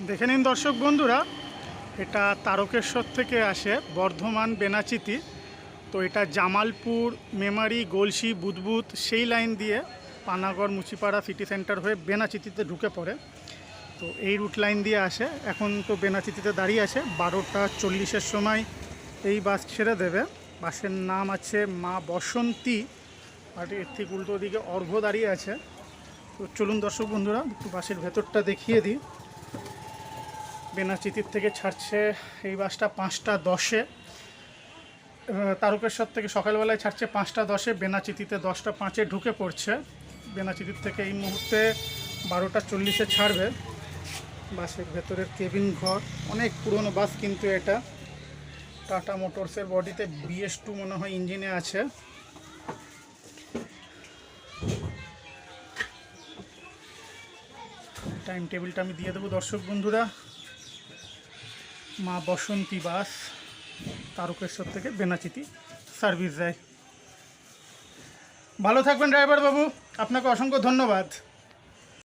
দেখে নিন দর্শক বন্ধুরা, এটা তারকেশ্বর থেকে আসে বর্ধমান বেনাচিতি। তো এটা জামালপুর, মেমারি, গলসি, বুদবুদ সেই লাইন দিয়ে পানাগড়, মুচিপাড়া, সিটি সেন্টার হয়ে বেনাচিতিতে ঢুকে পড়ে। তো এই রুট লাইন দিয়ে আসে। এখন তো বেনাচিতিতে দাঁড়িয়ে আছে, 12:40-এর সময় এই বাস ছেড়ে দেবে। বাসের নাম আছে মা বসন্তী, আর এর ঠিক উল্টো দিকে অর্ঘ্য দাঁড়িয়ে আছে। তো চলুন দর্শক বন্ধুরা, একটু বাসের ভেতরটা দেখিয়ে দিই। বেনাচিতির থেকে ছাড়ছে এই বাসটা 5টা 10-এ। তারকেশ্বর থেকে সকালবেলায় ছাড়ছে 5টা 10-এ, বেনাচিতিতে 10টা 5-এ ঢুকে পড়ছে। বেনাচিতির থেকে এই মুহূর্তে 12:40-এ ছাড়বে। বাসের ভেতরের কেবিন ঘর, অনেক পুরনো বাস কিন্তু এটা। টাটা মোটরসের বডিতে BS2 মনে হয় ইঞ্জিনে আছে। টাইম টেবিলটা আমি দিয়ে দেবো দর্শক বন্ধুরা। মা বসন্তী বাস তারকেশ্বর থেকে বেনাচিতি সার্ভিস দেয়। ভালো থাকবেন ড্রাইভার বাবু, আপনাকে অসংখ্য ধন্যবাদ।